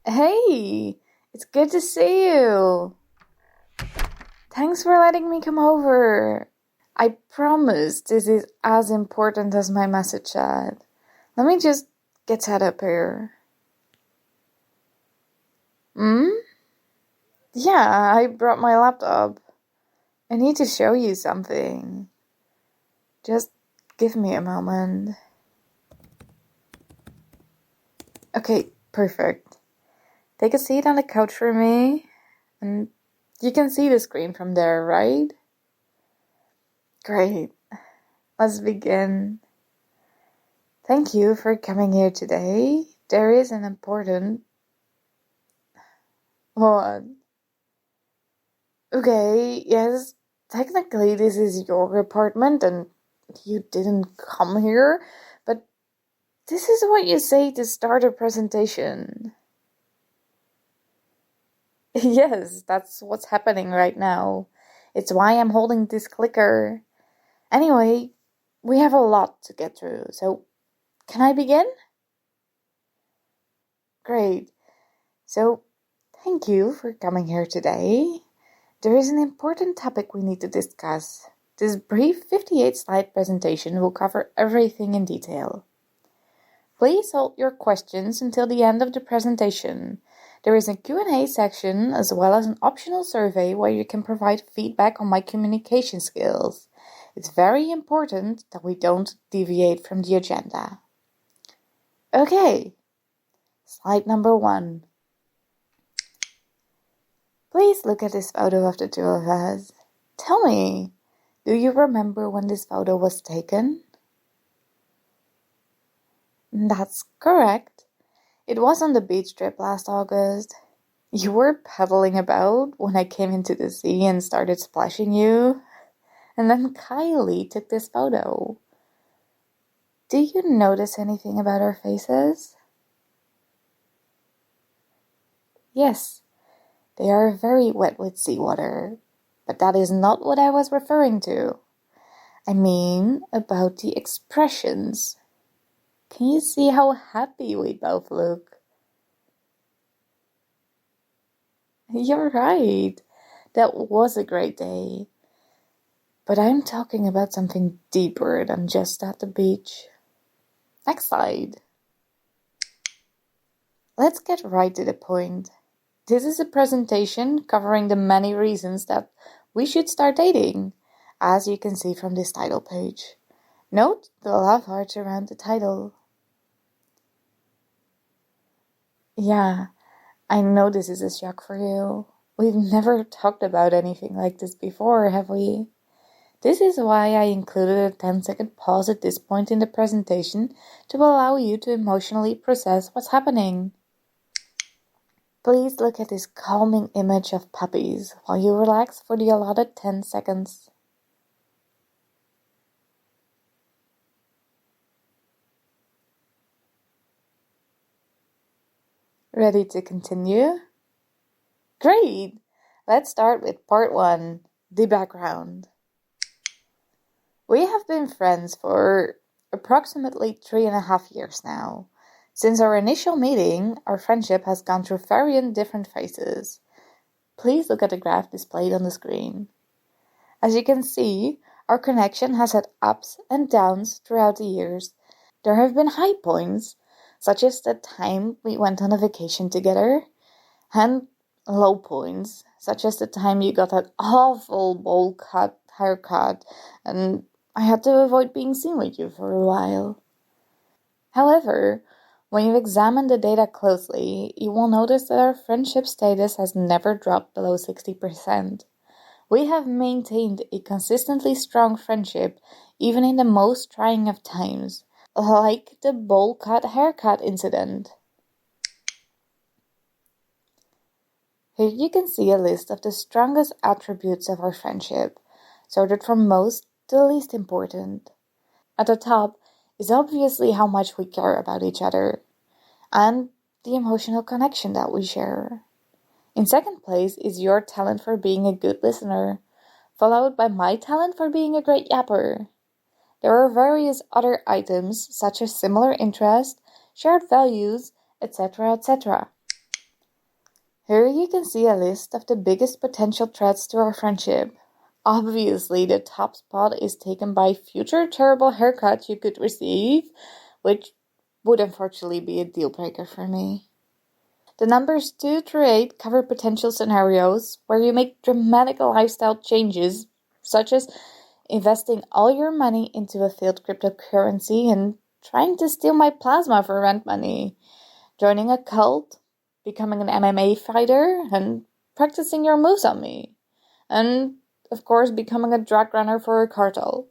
Hey, it's good to see you. Thanks for letting me come over. I promise this is as important as my message said. Let me just get set up here. Yeah, I brought my laptop. I need to show you something. Just give me a moment. Okay, perfect. Take a seat on the couch for me. And you can see the screen from there, right? Great. Let's begin. Thank you for coming here today. There is an important... What? Okay, yes, technically this is your apartment and you didn't come here, but this is what you say to start a presentation. Yes, that's what's happening right now. It's why I'm holding this clicker. Anyway, we have a lot to get through, so can I begin? Great. So, thank you for coming here today. There is an important topic we need to discuss. This brief 58-slide presentation will cover everything in detail. Please hold your questions until the end of the presentation. There is a Q&A section as well as an optional survey where you can provide feedback on my communication skills. It's very important that we don't deviate from the agenda. Okay, slide number 1. Please look at this photo of the two of us. Tell me, do you remember when this photo was taken? That's correct. It was on the beach trip last August. You were paddling about when I came into the sea and started splashing you. And then Kylie took this photo. Do you notice anything about our faces? Yes. They are very wet with seawater, but that is not what I was referring to. I mean about the expressions. Can you see how happy we both look? You're right. That was a great day. But I'm talking about something deeper than just at the beach. Next slide. Let's get right to the point. This is a presentation covering the many reasons that we should start dating, as you can see from this title page. Note the love hearts around the title. Yeah, I know this is a shock for you. We've never talked about anything like this before, have we? This is why I included a 10-second pause at this point in the presentation to allow you to emotionally process what's happening. Please look at this calming image of puppies while you relax for the allotted 10 seconds. Ready to continue? Great! Let's start with part 1, the background. We have been friends for approximately 3.5 years now. Since our initial meeting, our friendship has gone through varying different phases. Please look at the graph displayed on the screen. As you can see, our connection has had ups and downs throughout the years. There have been high points, such as the time we went on a vacation together, and low points, such as the time you got that awful bowl cut haircut, and I had to avoid being seen with you for a while. However, when you examine the data closely, you will notice that our friendship status has never dropped below 60%. We have maintained a consistently strong friendship even in the most trying of times, like the bowl cut haircut incident. Here you can see a list of the strongest attributes of our friendship, sorted from most to the least important. At the top is obviously how much we care about each other, and the emotional connection that we share. In second place is your talent for being a good listener, followed by my talent for being a great yapper. There are various other items such as similar interests, shared values, etc., etc. Here you can see a list of the biggest potential threats to our friendship. Obviously, the top spot is taken by future terrible haircut you could receive, which would unfortunately be a deal breaker for me. The numbers 2 through 8 cover potential scenarios where you make dramatic lifestyle changes, such as investing all your money into a failed cryptocurrency and trying to steal my plasma for rent money, joining a cult, becoming an MMA fighter, and practicing your moves on me, and, of course, becoming a drug runner for a cartel.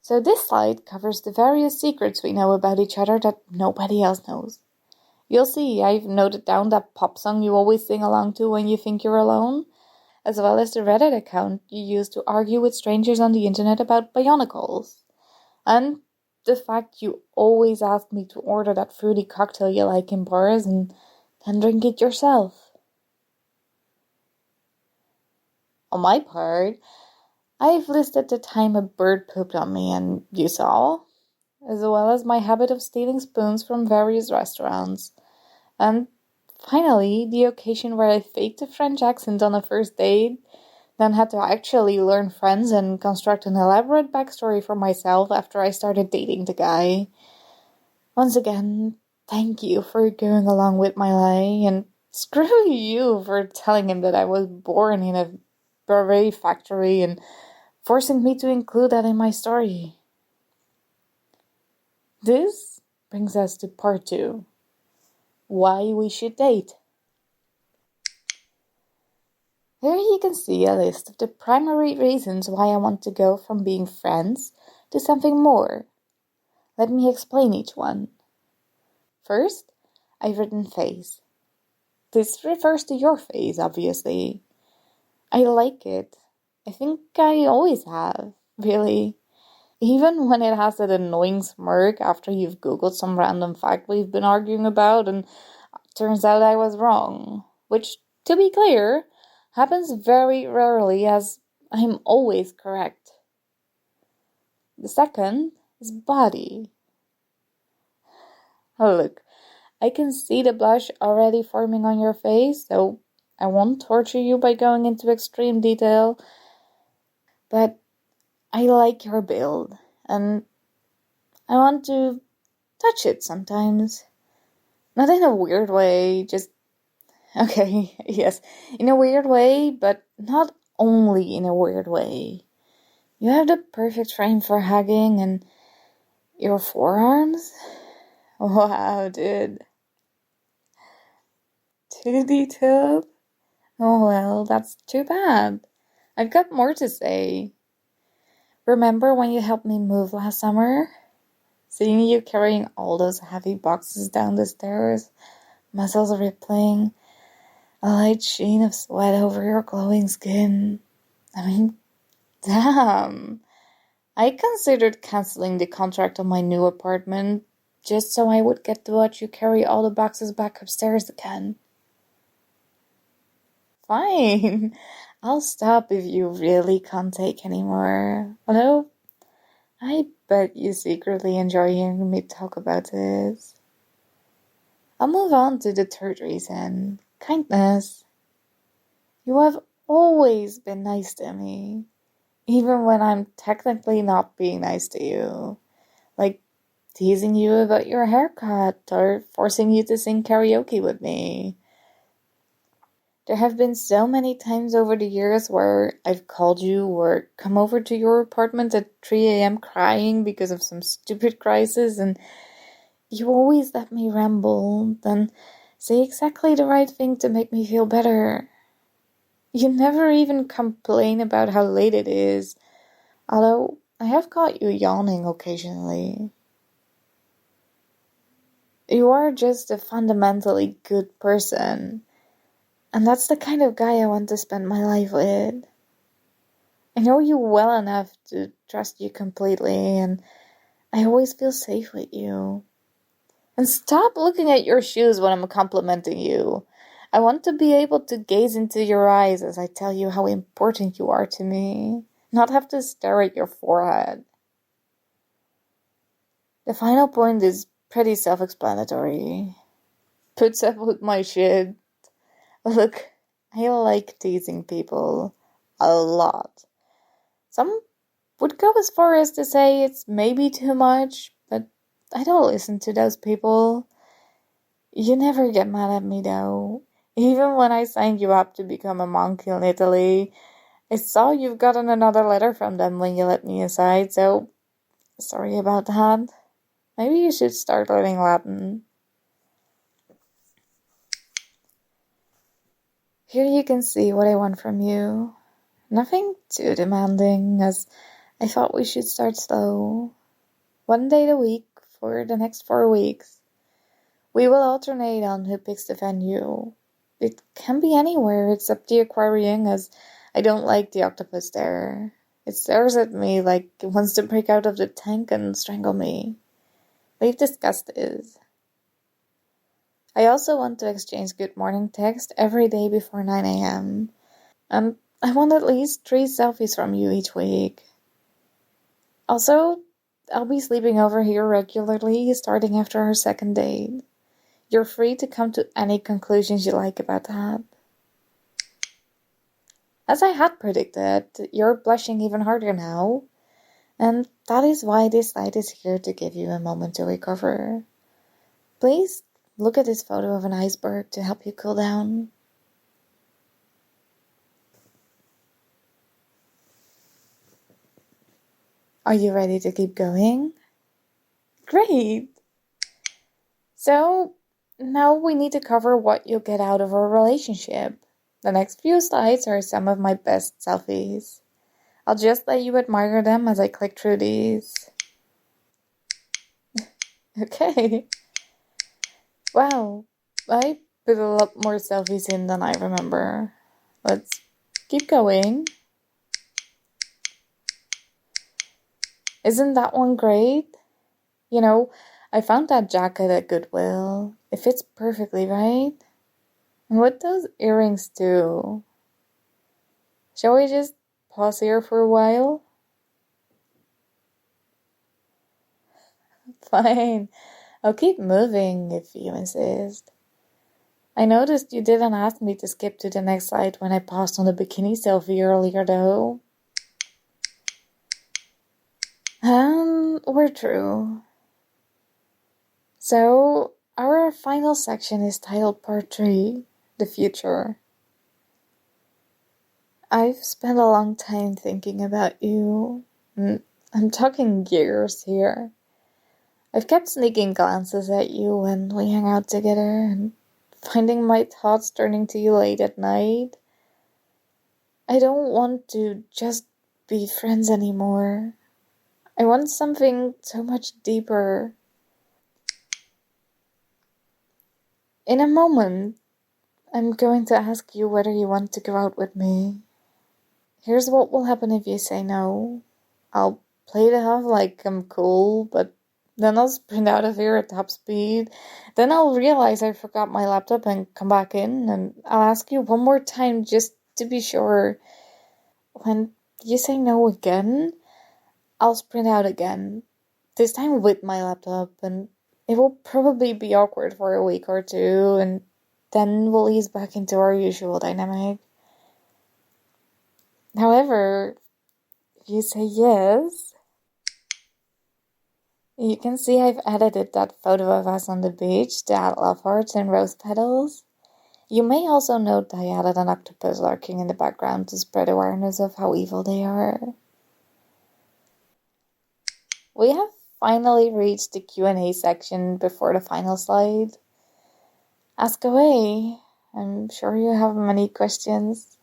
So this slide covers the various secrets we know about each other that nobody else knows. You'll see I've noted down that pop song you always sing along to when you think you're alone, as well as the Reddit account you use to argue with strangers on the internet about bionicles. And the fact you always ask me to order that fruity cocktail you like in bars and then drink it yourself. On my part, I've listed the time a bird pooped on me and you saw, as well as my habit of stealing spoons from various restaurants. And finally, the occasion where I faked a French accent on a first date, then had to actually learn French and construct an elaborate backstory for myself after I started dating the guy. Once again, thank you for going along with my lie, and screw you for telling him that I was born in a beret factory and forcing me to include that in my story. This brings us to part 2. Why we should date. Here you can see a list of the primary reasons why I want to go from being friends to something more. Let me explain each one. First, I've written face. This refers to your face, obviously. I like it. I think I always have, really. Even when it has that annoying smirk after you've googled some random fact we've been arguing about and turns out I was wrong. Which, to be clear, happens very rarely as I'm always correct. The second is body. Oh, look, I can see the blush already forming on your face, so I won't torture you by going into extreme detail. But I like your build, and I want to touch it sometimes. Not in a weird way, just... Okay, yes, in a weird way, but not only in a weird way. You have the perfect frame for hugging, and your forearms? Wow, dude. Too detailed? Oh well, that's too bad. I've got more to say. Remember when you helped me move last summer? Seeing you carrying all those heavy boxes down the stairs, muscles rippling, a light sheen of sweat over your glowing skin. I mean, damn. I considered canceling the contract on my new apartment just so I would get to watch you carry all the boxes back upstairs again. Fine. I'll stop if you really can't take anymore. Although, I bet you secretly enjoy hearing me talk about this. I'll move on to the third reason. Kindness. You have always been nice to me. Even when I'm technically not being nice to you. Like teasing you about your haircut or forcing you to sing karaoke with me. There have been so many times over the years where I've called you or come over to your apartment at 3 a.m. crying because of some stupid crisis, and you always let me ramble, then say exactly the right thing to make me feel better. You never even complain about how late it is, although I have caught you yawning occasionally. You are just a fundamentally good person. And that's the kind of guy I want to spend my life with. I know you well enough to trust you completely, and I always feel safe with you. And stop looking at your shoes when I'm complimenting you. I want to be able to gaze into your eyes as I tell you how important you are to me, not have to stare at your forehead. The final point is pretty self-explanatory. puts up with my shit. Look, I like teasing people a lot. Some would go as far as to say it's maybe too much, but I don't listen to those people. You never get mad at me though. Even when I signed you up to become a monk in Italy, I saw you've gotten another letter from them when you let me aside, so sorry about that. Maybe you should start learning Latin. Here you can see what I want from you. Nothing too demanding, as I thought we should start slow. 1 date a week for the next 4 weeks. We will alternate on who picks the venue. It can be anywhere except the aquarium, as I don't like the octopus there. It stares at me like it wants to break out of the tank and strangle me. We've discussed this. I also want to exchange good morning text every day before 9 a.m. And I want at least 3 selfies from you each week. Also, I'll be sleeping over here regularly starting after our 2nd date. You're free to come to any conclusions you like about that. As I had predicted, you're blushing even harder now. And that is why this slide is here to give you a moment to recover. Please look at this photo of an iceberg to help you cool down. Are you ready to keep going? Great! So, now we need to cover what you'll get out of our relationship. The next few slides are some of my best selfies. I'll just let you admire them as I click through these. Okay. Wow, I put a lot more selfies in than I remember. Let's keep going. Isn't that one great? You know, I found that jacket at Goodwill. It fits perfectly, right? And what those earrings too. Shall we just pause here for a while? Fine. I'll keep moving if you insist. I noticed you didn't ask me to skip to the next slide when I paused on the bikini selfie earlier though. We're through. So, our final section is titled Part 3, The Future. I've spent a long time thinking about you. I'm talking years here. I've kept sneaking glances at you when we hang out together and finding my thoughts turning to you late at night. I don't want to just be friends anymore. I want something so much deeper. In a moment, I'm going to ask you whether you want to go out with me. Here's what will happen if you say no. I'll play it off like I'm cool, but then I'll sprint out of here at top speed. Then I'll realize I forgot my laptop and come back in, and I'll ask you one more time just to be sure. When you say no again, I'll sprint out again. This time with my laptop, and it will probably be awkward for a week or two, and then we'll ease back into our usual dynamic. However, if you say yes, you can see I've edited that photo of us on the beach to add love hearts and rose petals. You may also note I added an octopus lurking in the background to spread awareness of how evil they are. We have finally reached the Q&A section before the final slide. Ask away. I'm sure you have many questions.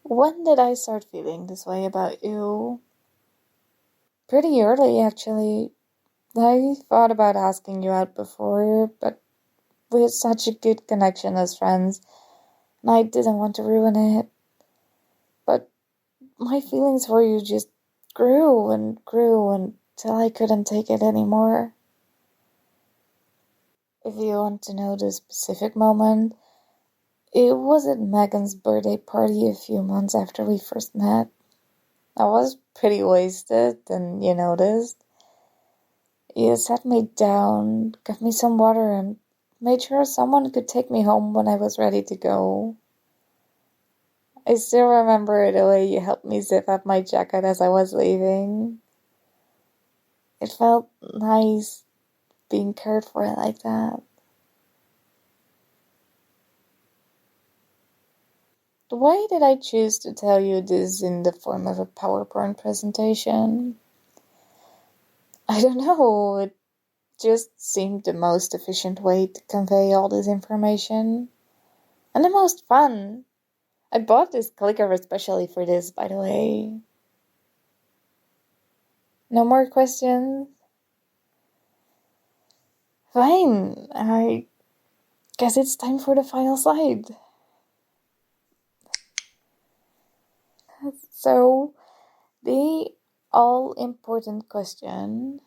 When did I start feeling this way about you? Pretty early, actually. I thought about asking you out before, but we had such a good connection as friends, and I didn't want to ruin it. But my feelings for you just grew until I couldn't take it anymore. If you want to know the specific moment, it was at Megan's birthday party a few months after we first met. I was pretty wasted, and you noticed. You sat me down, got me some water, and made sure someone could take me home when I was ready to go. I still remember the way you helped me zip up my jacket as I was leaving. It felt nice being cared for like that. Why did I choose to tell you this in the form of a PowerPoint presentation? I don't know, it just seemed the most efficient way to convey all this information. And the most fun. I bought this clicker especially for this, by the way. No more questions? Fine, I guess it's time for the final slide. So, the all-important question.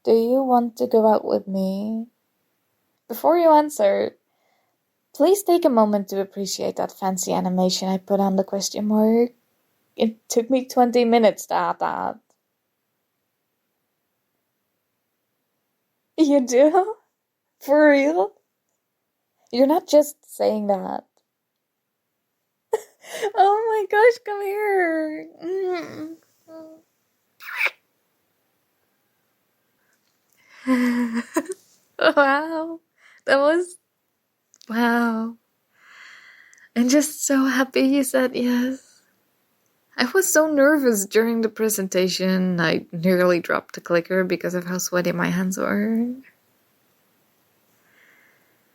Do you want to go out with me? Before you answer, please take a moment to appreciate that fancy animation I put on the question mark. It took me 20 minutes to add that. You do? For real? You're not just saying that. Oh my gosh, come here. Wow. That was... Wow. I'm just so happy you said yes. I was so nervous during the presentation, I nearly dropped the clicker because of how sweaty my hands were.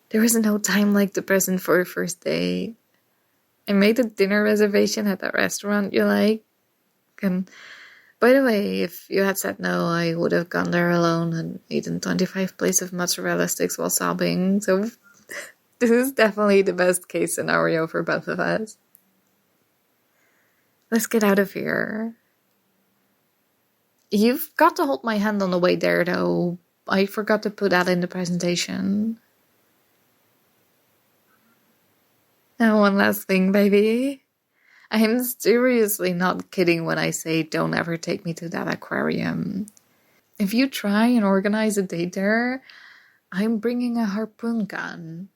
There was no time like the present for a first date. I made a dinner reservation at that restaurant you like. And by the way, if you had said no, I would have gone there alone and eaten 25 plates of mozzarella sticks while sobbing. So this is definitely the best case scenario for both of us. Let's get out of here. You've got to hold my hand on the way there, though. I forgot to put that in the presentation. And one last thing, baby. I'm seriously not kidding when I say don't ever take me to that aquarium. If you try and organize a date there, I'm bringing a harpoon gun.